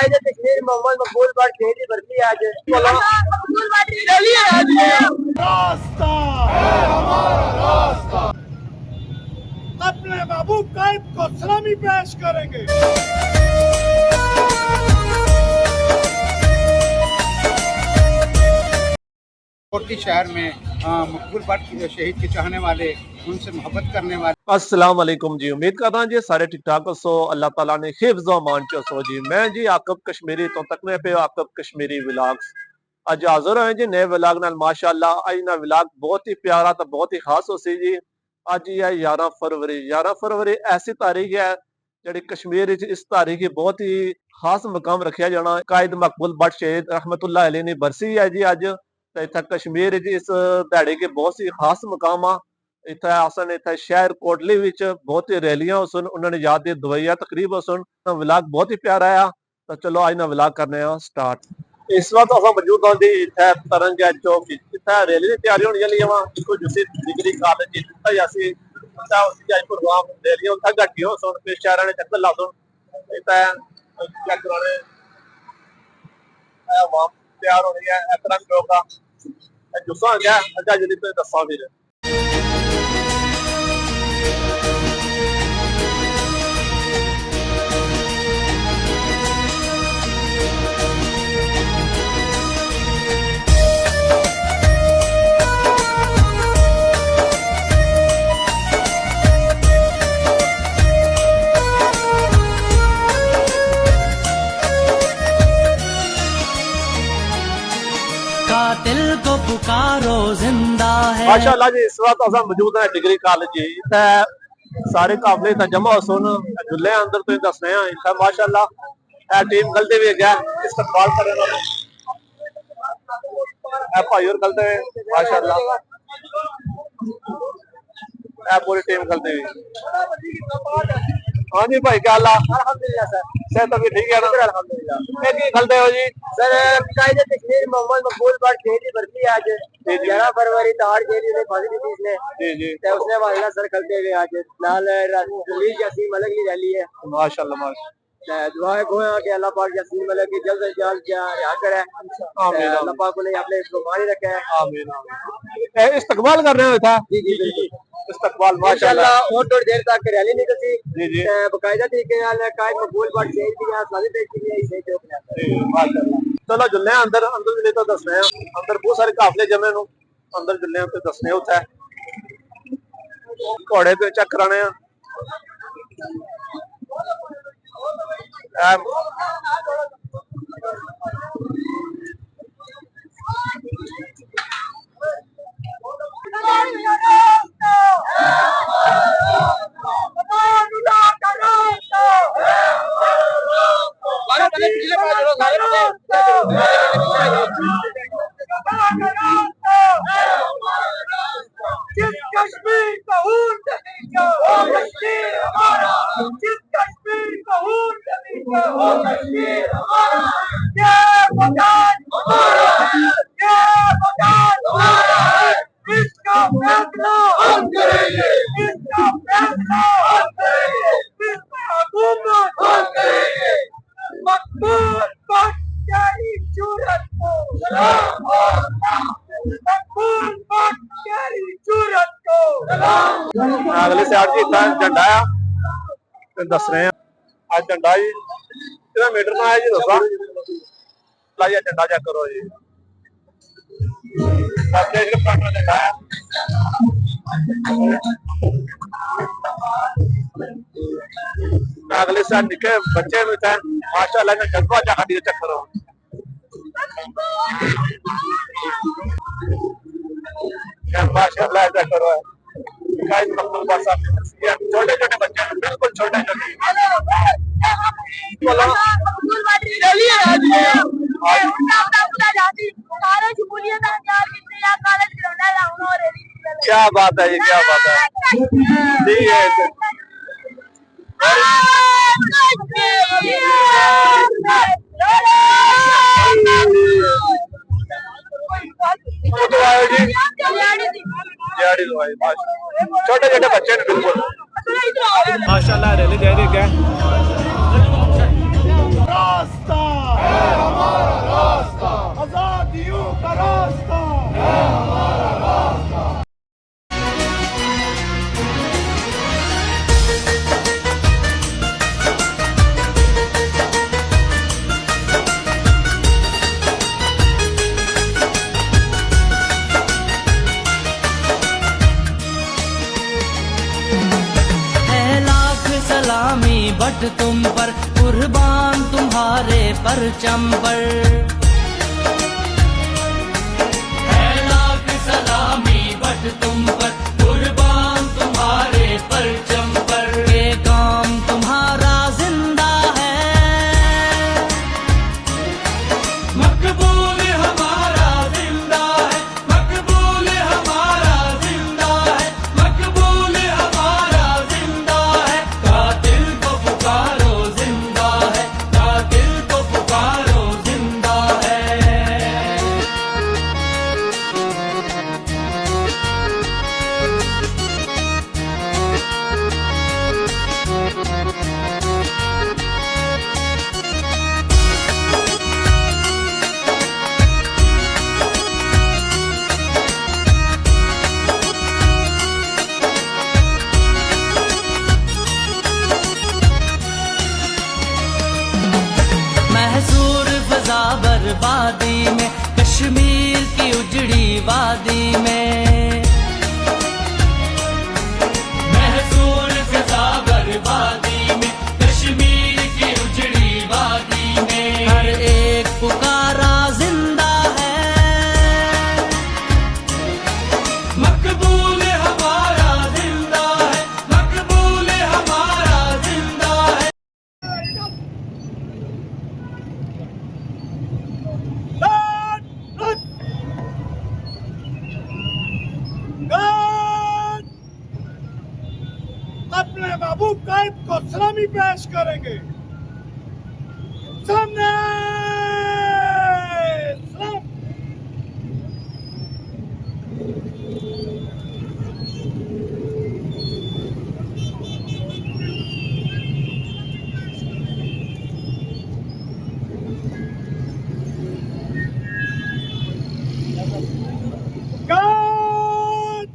कश्मीर मोहम्मद मकबूल but खेली भर्ती आज रास्ता है हमारा रास्ता, अपने महबूब कायद को सलामी पेश करेंगे। कोटी शहर में मकबूल भट्ट शहीद के चाहने वाले, उनसे मोहब्बत करने वाले। अस्सलाम वालेकुम जी, उम्मीद करदा जी सारे ठीक ठाक हो। अल्लाह ताला ने हिफ्ज़ व अमान च सो जी। मैं जी आकब कश्मीरी तो तकने पे आकब कश्मीरी व्लॉग्स अज हाजिर होए जी नए व्लॉग नाल। माशाअल्लाह अज ना व्लॉग बहुत ही प्यारा तो बहुत ही खास हो सी जी। अज ही है 11 फरवरी। 11 फरवरी ऐसी तारीख है जी कश्मीर इस तारीख की बहुत ही खास मकाम रखा जाना। कायद मकबूल भट्ट शहीद रहमतुल्लाह अलैह दी बरसी है जी अज। तो इतना कश्मीर इस दिहाड़े के बहुत सी खास मकाम आ। इतना असन इतना शहर कोटली विच बहुत ही रैलियां सुन, उन्होंने याद दी दवाइया तकरीब सुन। व्लॉग बहुत ही प्यारा है। तो चलो आज ना व्लॉग करने स्टार्ट। इस वक्त अस मौजूद हाँ जी इतना तरंग चौक। इतना रैली की तैयारी होने वाली है। इसको जिस डिग्री कॉलेज असी प्रोग्राम रैलियां उत्थे घटी हो सुन, फिर शहर ने चक्कर ला सुन। इतना चेक कराने आवाम तैयार होनी है तरंग चौक का जुस्सा क्या अजा जी दसा फिर। कातिल को पुकारो जिंदा है। माशाअल्लाह जी इस वक्त असा मौजूद है डिग्री कॉलेज जी। इतना सारे काबले इतना जमा सुन जुले अंदर तो दसने इतना माशाअल्लाह टीम गलते भी है इस्तेमाल कर भाई और गलते माशाअल्लाह पूरी टीम गलते भी। हाँ जी भाई क्या हाल अल्हम्दुलिल्लाह सर। सेहत अभी ठीक है ना? अल्हम्दुलिल्लाह की गलते हो जी सर। कायदे कश्मीर मोहम्मद मकबूल बट खेली भर्ती आज 11 फरवरी ताड़ जेल में फांसी दी थी इसने जी जी। तो उसने वाला सर खलते हुए आज नाल रलीज यासीन मलिक की रैली है। माशाअल्लाह माशाअल्लाह दुआ गोया कि अल्लाह पाक यासीन मलिक की जल्द से जल्द रिहा करे। आमीन अल्लाह पाक ने अपने गुमान रखे है। आमीन आमीन। इस्तकबाल कर रहे हो जी जी जी इस्तकबाल माशाअल्लाह इंशाअल्लाह और थोड़ी देर तक रैली निकलती जी जी बकायदा तरीके नाल कायद मकबूल बट शहीद की सारी पेश की है इसे चौक में माशाअल्लाह। चलो जुलने अंदर अंदर भी तो दसने अंदर बहुत सारे काफले जमे नु अंदर जुलने तो दसने होता है घोड़े पे चेक कराने जिस कश्मीर का ऊंट नीचा वो कश्मीर हमारा, जिस कश्मीर का ऊंट नीचा वो कश्मीर हमारा। ये वतन हमारा है, ये वतन हमारा है। इसका फैसला हम करेंगे, इसका फैसला हम करेंगे, इसका हुकूमत हम करेंगे। मकबूल भट्ट तेरी जरूरत को सलाम और मकबूल भट्ट तेरी जरूरत को सलाम। अगले से आज इतना झंडा है दस रहे हैं आज झंडा जी कितना मीटर ना है जी दसा लाइए झंडा चेक करो जी। अगले साल निके बच्चे में था माशाअल्लाह ने जज्बा जगह दिया चेक करो माशाअल्लाह चेक करो छोटे छोटे बच्चे बिल्कुल छोटे छोटे क्या बात है ये क्या बात है जी है छोटे छोटे बच्चे ने बिल्कुल माशाल्लाह रैली जारी है रास्ता बट तुम पर, कुर्बान तुम्हारे परचम पर। है लाख सलामी बट तुम पर, कुर्बान तुम्हारे परचम पर। ये काम तुम्हारा जिंदा है, मकबूल हमारा जिंदा है, मकबूल हमारा जिंदा है, मकबूल हमारा जिंदा है। कातिल को पुकारो जिंदा है, कातिल को पुकारो जिंदा है। महसूर फजा बर्बादी में, कश्मीर की उजड़ी वादी में। महसूर फजा बर्बादी में, कश्मीर की उजड़ी वादी में। हर एक पुकारा जिंदा है, मकबूल हमारा जिंदा है, मकबूल हमारा जिंदा है। अपने महबूब कायद को सलामी पेश करेंगे। सामने सलाम। कायद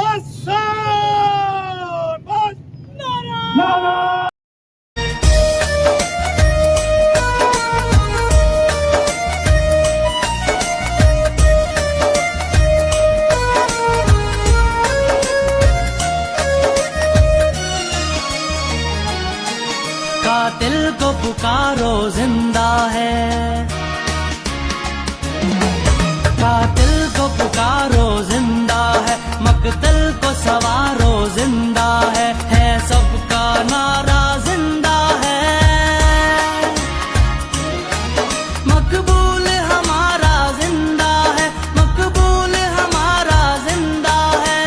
आसान बस नारा। कातिल को पुकारो जिंदा है, कातिल को पुकारो जिंदा है, मकतल को सवारो जिंदा है सबका नारा जिंदा है। मकबूल हमारा जिंदा है, मकबूल हमारा जिंदा है।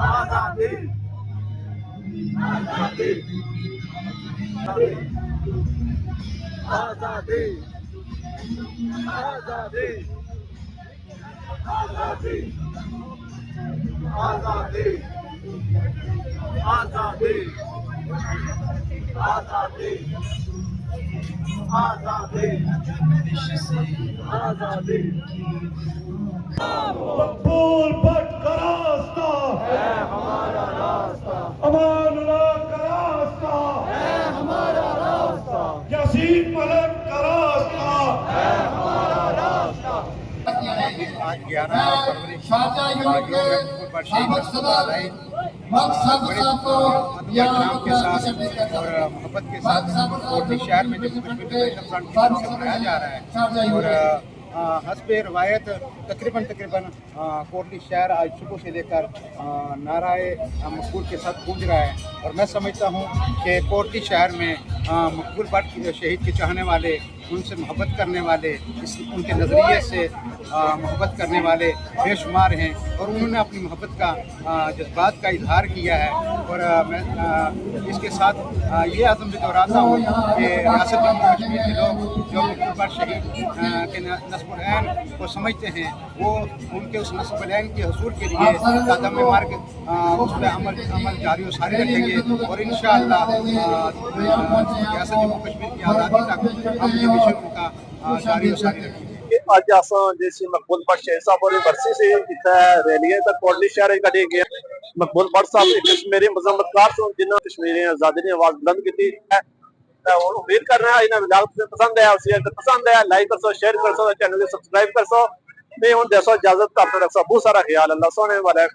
आजादी आजादी आजादी आजादी आजादी आजादी आजादी आजादी आजादी आजादी। मकबूल भट्ट का रास्ता है हमारा रास्ता, अमानुल्लाह का रास्ता है हमारा रास्ता, यासीन मलिक का रास्ता है हमारा रास्ता। आज 11 फरवरी के साथ और मोहब्बत के साथ कोटली शहर में जम्मू कश्मीर फ्रंट से मनाया जा रहा है। और हस्बे रवायत तकरीबन कोटली शहर आज सुबह से लेकर नाराए मकबूल के साथ गूंज रहा है। और मैं समझता हूँ कि कोटली शहर में मकबूल भट्ट शहीद के चाहने वाले, उनसे मोहब्बत करने वाले, उनके नज़रिए से मोहब्बत करने वाले बेशुमार हैं। और उन्होंने अपनी मोहब्बत का जज्बात का इजहार किया है। और मैं इसके साथ ये आज़म भी दोहराता हूँ कि रियासत जम्मू कश्मीर के लोग जो मकबूल भट्ट बख्तियार शहीद के नस्ब-उल-ऐन को समझते हैं, वो उनके उस नस्ब-उल-ऐन के हसूल के लिए कदम मार्ग उस पर अमल जारी और सारी रखेंगे और इंशाअल्लाह रियासत जम्मू कश्मीर की आज़ादी तक हम ये मिशन उनका जारी और सारी रखेंगे। अज असां जैसी मकबूल बट शेख साहब और बरसी से किता रैलियां तक कोटली शहर कढ़ी गए। मकबूल बट साहब एक कश्मीरी मजम्मतकार सन जिन्होंने कश्मीरी आज़ादी की आवाज़ बुलंद की है। उम्मीद कर रहे हैं इन्हें विलाग पसंद आया, अगर पसंद आया लाइक कर सो, शेयर कर सो, चैनल को सब्सक्राइब कर सो। मैं हूं दसो इजाजत का, अपना रखो बहुत सारा ख्याल। अल्लाह सोने वाला है।